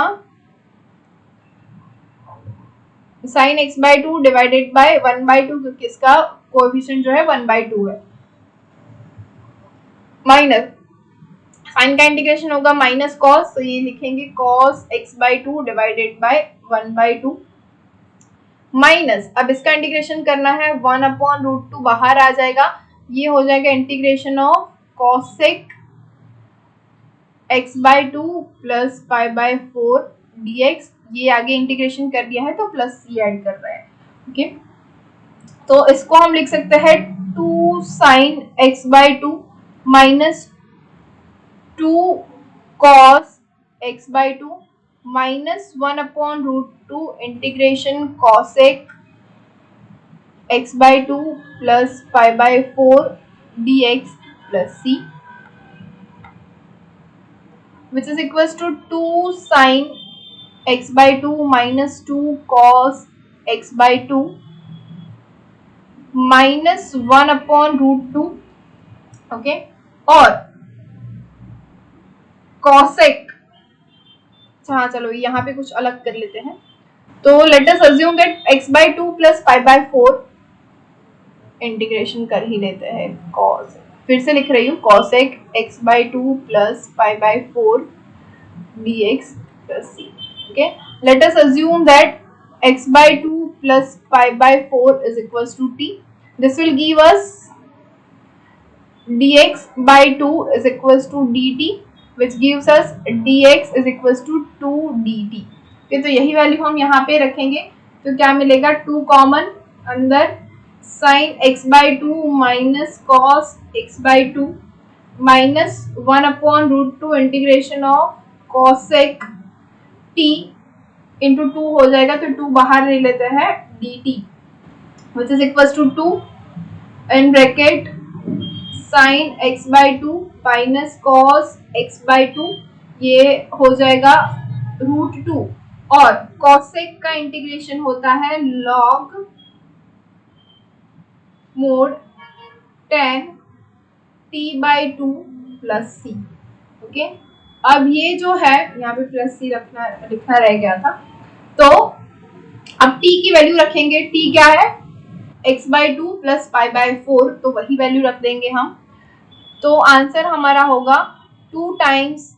sine x by 2 divided by 1 by 2, क्योंकि इसका कोएफिशिएंट जो है 1 बाई 2 है, माइनस साइन का इंटीग्रेशन होगा माइनस कॉस, तो ये लिखेंगे cos x by 2 divided by 1 by 2 minus, अब इसका इंटीग्रेशन करना है 1 अपॉन रूट 2 बाहर आ जाएगा, ये हो जाएगा integration of cosec x by 2 plus pi by 4 d x, ये आगे इंटीग्रेशन कर दिया है तो प्लस सी ऐड कर रहा है। ओके, तो इसको हम लिख सकते हैं 2 sine x by 2 minus 2 cos x by 2 minus 1 upon root 2 integration cosec x by 2 plus pi by 4 d x plus c which is equals to 2 sin x by 2 minus 2 cos x by 2 minus 1 upon root 2, okay, और cosec, हाँ चलो यहाँ पे कुछ अलग कर लेते हैं, तो let us assume that x by 2 plus pi by 4 integration कर ही लेते हैं cos, फिर से लिख रही हूँ cosec x by 2 plus pi by 4 dx plus c. Okay, let us assume that x by 2 plus pi by 4 is equals to t. This will give us dx by 2 is equals to dt, which gives us dx is equals to 2 dt. Okay, तो यही value हम यहाँ पे रखेंगे, तो क्या मिलेगा 2 common अंदर, sin x by 2 minus cos x by 2 minus 1 upon root 2 integration of cosec t into 2 हो जाएगा, तो 2 बाहर ले लेते हैं dt which is equals to 2 in bracket sin x by 2 minus cos x by 2, ये हो जाएगा रूट 2, और cosec का इंटीग्रेशन होता है log mode tan t by 2 plus c। Okay, अब ये जो है यहाँ पे प्लस सी लिखना रह गया था, तो अब t की वैल्यू रखेंगे, t क्या है x by 2 plus pi by 4, तो वही वैल्यू रख देंगे हम, तो आंसर हमारा होगा 2 times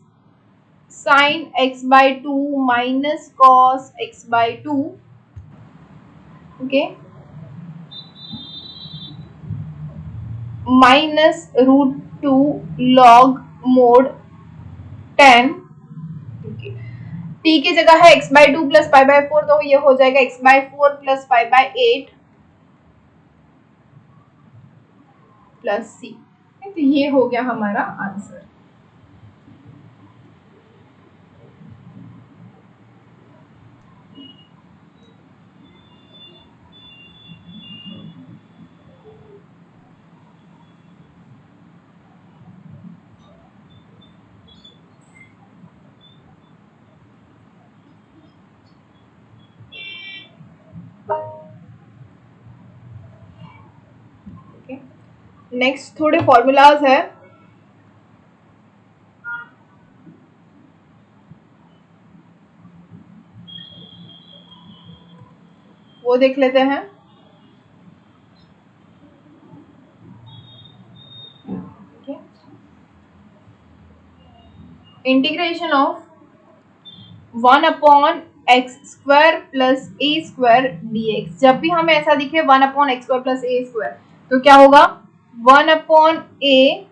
sine x by 2 minus cos x by 2, okay, minus root 2 log mod 10, t की जगह है x by 2 plus pi by 4, तो ये हो जाएगा x by 4 plus pi by 8 plus c, तो ये हो गया हमारा आंसर। नेक्स्ट थोड़े फॉर्मूलाज है, वो देख लेते हैं। Integration of 1/x² plus a² dx। जब भी हमें ऐसा दिखे 1/x² प्लस a² तो क्या होगा, 1/a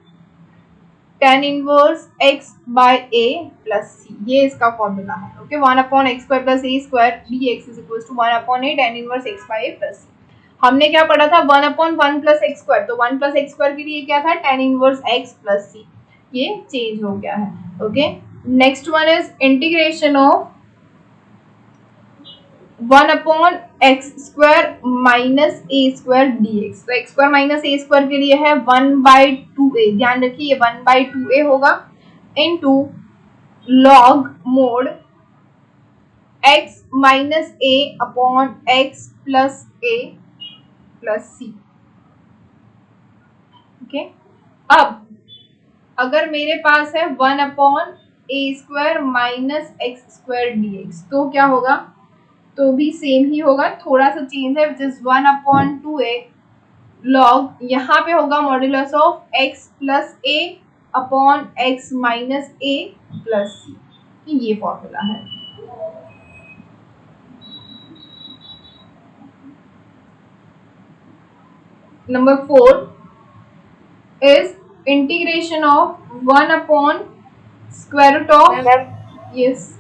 tan inverse x by a plus c, ये इसका फॉर्मूला है। Okay, 1/x² plus a² dx is equal to 1/a tan inverse x by a plus c। हमने क्या पढ़ा था, 1/1 प्लस x², तो 1 प्लस x² के लिए क्या था, tan inverse x plus c, ये चेंज हो गया है। Okay, next one is integration of 1/x² minus a² dx। तो x² माइनस a² के लिए है 1/2a, ध्यान रखिए ये 1/2a होगा, into log mode x minus a upon x plus a plus c। Okay, अब अगर मेरे पास है 1/a² माइनस x² dx तो क्या होगा, तो भी सेम ही होगा, थोड़ा सा चेंज है, विच इज 1/2a लॉग, यहाँ पे होगा modulus of x plus a upon x minus a plus c, ये फॉर्मूला है। नंबर 4 इज इंटीग्रेशन ऑफ 1/√ऑफ यस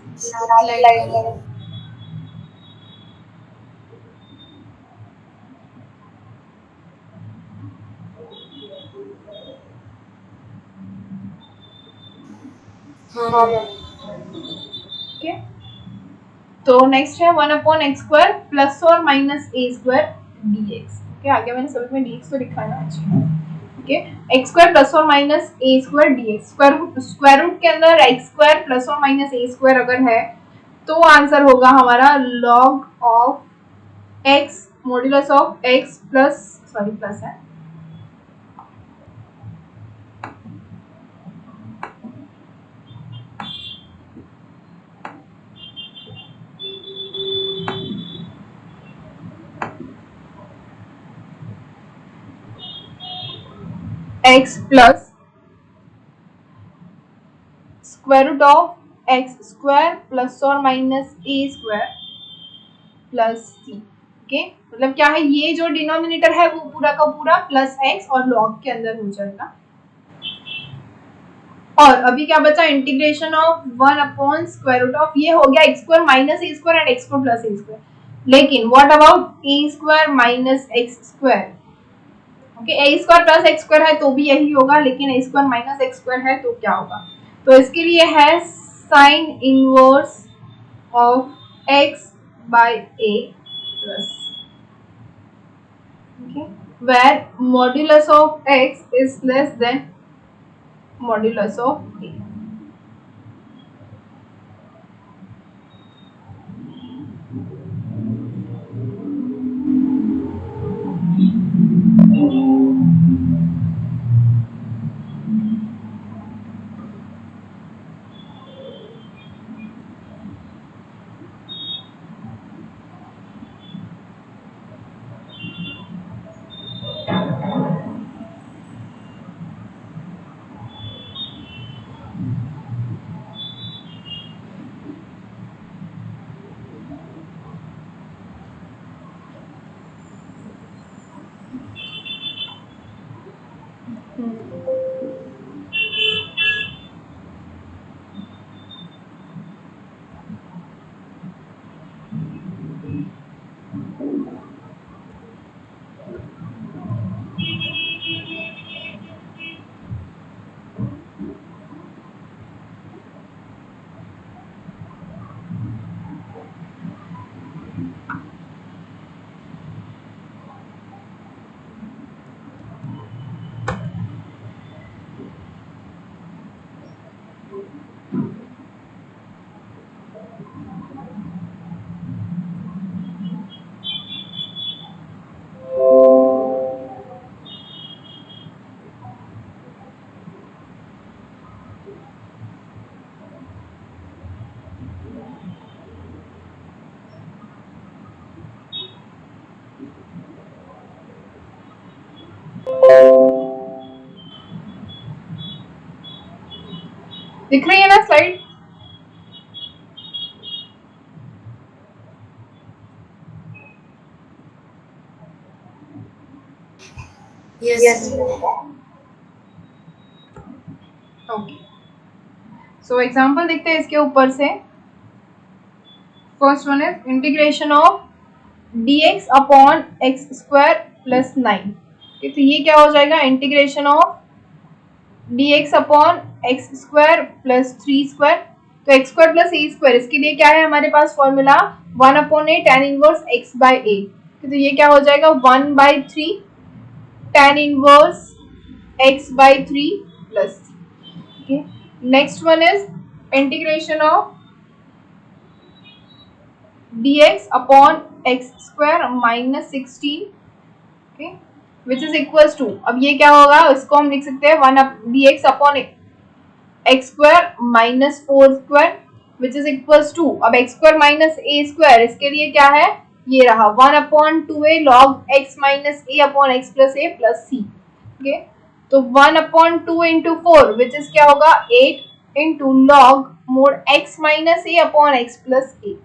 ओके, तो नेक्स्ट है 1/x² प्लस और माइनस a² dx। ओके, आगे मैंने सभी में dx तो लिखा है ना, ओके, x² प्लस और minus a² dx। Square root के अंदर x² प्लस और माइनस a² अगर है तो आंसर होगा हमारा log of x modulus of x plus, sorry plus है, x plus square root of x² plus और minus a² plus c। Okay, मतलब क्या है, ये जो डिनोमिनेटर है वो पूरा का पूरा प्लस x और log के अंदर हो जाएगा। और अभी क्या बचा, इंटीग्रेशन ऑफ 1/√ऑफ, ये हो गया x² minus a² and x² plus a², लेकिन what about a² minus x²। Okay, a² plus x² है तो भी यही होगा, लेकिन a² माइनस x² है तो क्या होगा, तो इसके लिए है sine inverse of x by a plus, okay, where modulus of x is less than modulus of a। दिख रही है ना slide? Yes. Okay, so example देखते हैं इसके ऊपर से. First one is integration of dx upon x square plus 9. तो ये क्या हो जाएगा? Integration of dx upon x square plus 3 square. तो एक्स स्क्वायर प्लस ए स्क्वायर, इसके लिए क्या है हमारे पास फॉर्मूला? 1 अपॉन ए tan इनवर्स x बाय ए. तो ये क्या हो जाएगा? 1 bye 3 tan inverse x by 3 plus c. Okay. Next one is integration of dx upon x square minus 16, okay, which is equals to, अब ये क्या होगा? इसको हम लिख सकते हैं 1 dx upon x square minus 4 square which is equals to, अब x square minus a square, इसके लिए क्या है? ये रहा 1 upon 2a log x minus a upon x plus a plus c. okay, तो 1 upon 2 into 4 which is क्या होगा? 8 into log mod x minus a upon x plus a.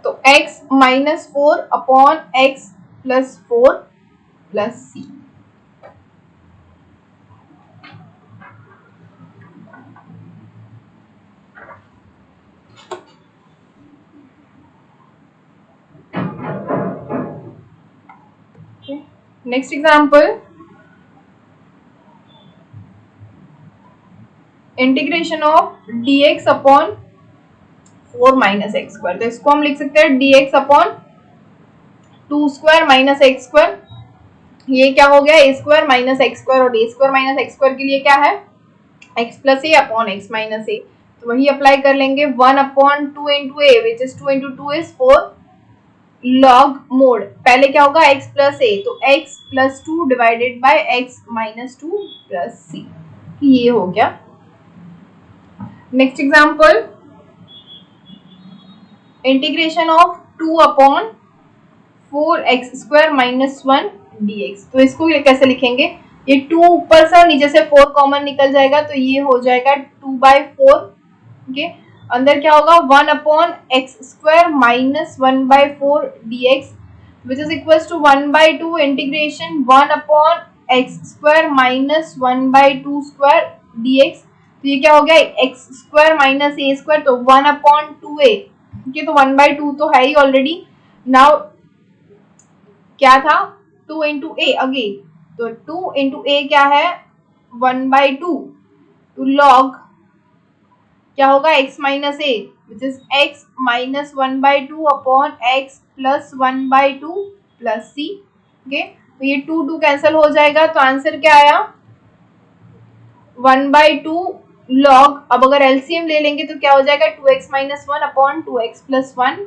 तो x minus 4 upon x plus 4 plus c. Okay. Next example, integration of dx upon 4 minus x square. तो इसको हम लिख सकते हैं dx upon 2 square minus x square. ये क्या हो गया? ए स्क्वायर माइनस एक्स स्क्वायर, और ए स्क्वायर माइनस एक्स स्क्वायर के लिए क्या है? एक्स प्लस ए अपॉन एक्स माइनस ए. तो वही अप्लाई कर लेंगे. 1 upon 2 into A which is 2 into 2 is 4 log mode, पहले क्या होगा? x प्लस ए, तो x plus 2 divided by x minus 2 plus C. ये हो गया. Next example, integration of 2 upon 4x square minus 1 dx. तो इसको कैसे लिखेंगे? ये 2 ऊपर से और नीचे से 4 कॉमन निकल जाएगा, तो ये हो जाएगा 2 बाई 4. ओके, अंदर क्या होगा? 1 upon x square minus 1 by 4 dx which is equal to 1 by 2 integration 1 upon x square minus 1 by 2 square dx. तो ये क्या हो गया? एक्स स्क्वायर माइनस ए स्क्वायर, तो 1 अपॉन 2a. ओके, तो 1 बाई 2 तो है ही ऑलरेडी. नाउ क्या था? 2 इंटू ए अगेन, तो 2 इंटू ए क्या है? 1 बाई 2. टू लॉग क्या होगा? x minus a which is x minus 1 by 2 upon x plus 1 by 2 plus C. Okay, तो ये 2 2 कैंसिल हो जाएगा, तो आंसर क्या आया? 1 बाई 2 लॉग, अब अगर एलसीएम ले लेंगे तो क्या हो जाएगा? 2x minus 1 upon 2x plus 1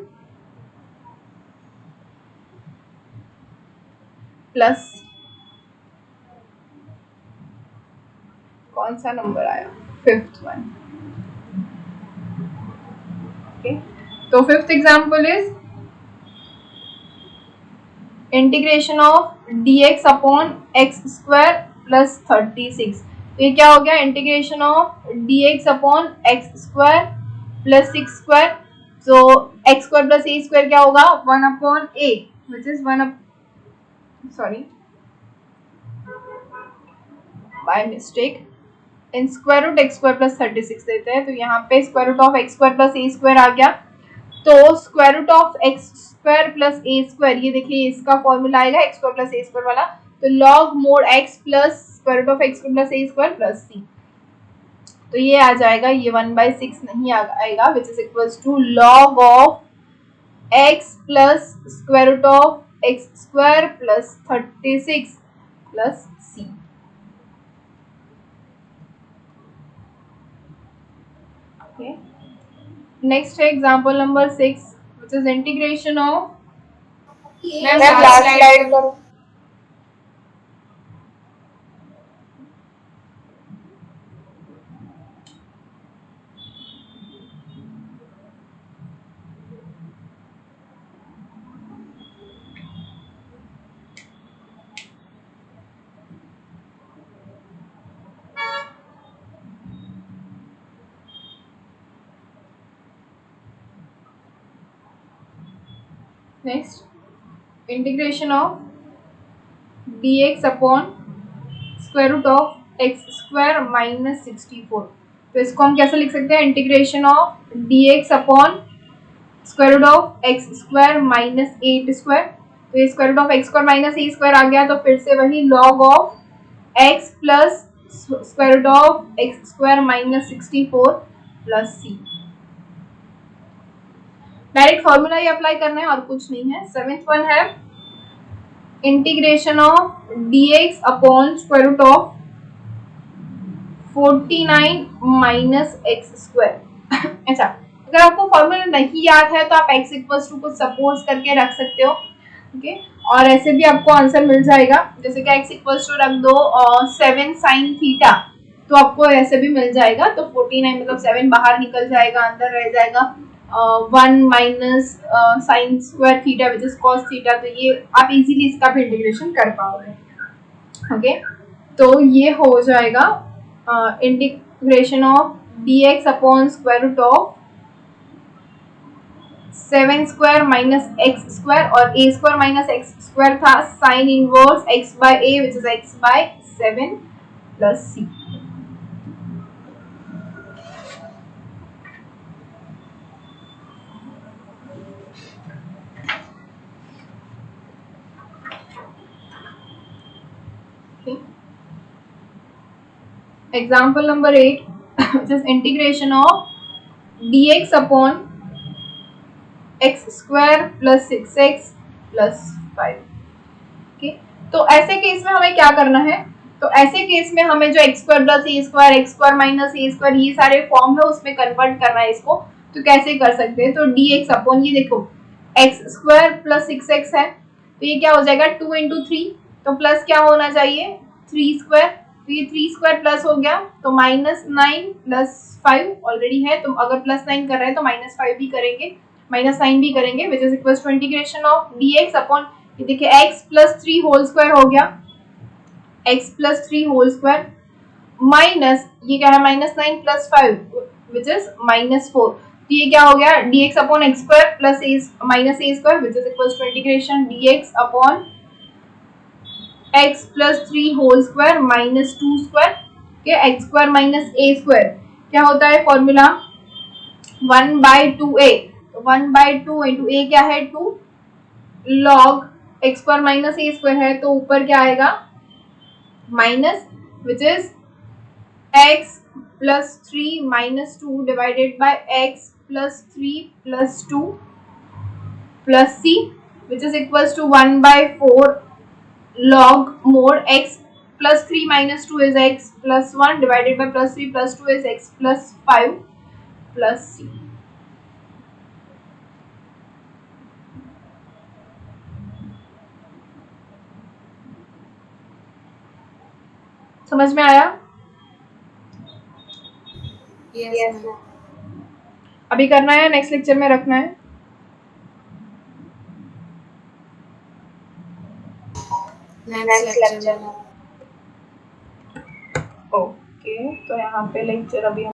plus, कौन सा नंबर आया? Fifth one. ओके, तो fifth example is integration of dx upon x square plus 36. तो ये क्या हो गया? Integration of dx upon x square plus 6 square. तो एक्स स्क्वायर प्लस ए स्क्वायर क्या होगा? 1 upon a which is 1 sorry by mistake in square root x square plus 36 देते हैं, तो यहाँ पे square root of x square plus A square आ गया. तो square root of x square plus A square, ये देखिए इसका फॉर्मूला आएगा एक्स स्क्वायर प्लस ए स्क्वायर वाला. तो log mod X plus square root of x square plus A square plus C. तो ये आ जाएगा, ये 1/6 नहीं आएगा which is equals to log of X plus square root of x square plus 36 plus C. Okay. Next है example number 6 which is integration of, ma'am last slide करो. Next integration of dx upon square root of x square minus 64। तो इसको हम कैसे लिख सकते हैं, integration of dx upon square root of x square minus 8 square. तो ये square root of x square minus A square आ गया, तो फिर से वही log of X plus square root of x square minus 64 plus C. Direct formula he apply करना है और कुछ नहीं है। सेवेंथ वन है integration of dx upon square root of 49 minus x square. अच्छा, अगर आपको फॉर्मूला नहीं याद है तो आप x इक्वल्स टू कुछ सपोज करके रख सकते हो, ओके, और ऐसे भी आपको आंसर मिल जाएगा। जैसे कि x इक्वल्स टू रख दो 7 साइन थीटा, तो आपको ऐसे भी मिल जाएगा। तो 49 मतलब 7 बाहर निकल जाएगा, अंदर रह जाएगा 1 minus sine square theta which is cos theta. तो ये आप इजीली इसका भी इंटीग्रेशन कर पाओगे, ओके। तो ये हो जाएगा integration of dx upon square root of 7 square minus x square, और a square minus x square था sine inverse x by a which is x by 7 plus c। Example number 8, which is integration of dx upon x square plus 6x plus 5। okay? तो ऐसे case में हमें क्या करना है, तो ऐसे केस में हमें जो x स्क्वायर प्लस ए स्क्वायर, एक्स स्क्वायर माइनस ए स्क्वायर, ये सारे फॉर्म है उसमें कन्वर्ट करना है इसको। तो कैसे कर सकते हैं, तो dx अपॉन ये देखो x स्क्वायर प्लस 6x है, तो ये क्या हो जाएगा 2 इंटू 3, तो प्लस क्या होना चाहिए 3 स्क्वायर, तो ये 3 स्क्वायर प्लस हो गया, तो माइनस 9 प्लस 5 ऑलरेडी है, तो अगर प्लस 9 कर रहे हैं तो माइनस 5 भी करेंगे, माइनस 9 भी करेंगे, which is equal to integration of dx upon ये देखिए x प्लस 3 होल स्क्वायर हो गया, x plus 3 whole square minus ये क्या है minus 9 plus 5 which is minus 4। तो ये क्या हो गया dx upon x square plus a minus A square which is equal to integration dx upon x plus 3 whole square minus 2 square, x square minus A square क्या होता है formula 1/2a, 1/2 into ए क्या है 2 लॉग एक्स स्क्वायर माइनस ए square है, तो ऊपर क्या आएगा minus which is x plus 3 minus 2 divided by x plus 3 plus 2 plus c which is equals to 1/4 log mod x plus 3 minus 2 is x plus 1 divided by plus 3 plus 2 is x plus 5 plus c। समझ में आया? Yes, ma'am. अभी करना है, next lecture में रखना है? Next lecture, ma'am. Okay, तो यहाँ पे लेक्चर अभी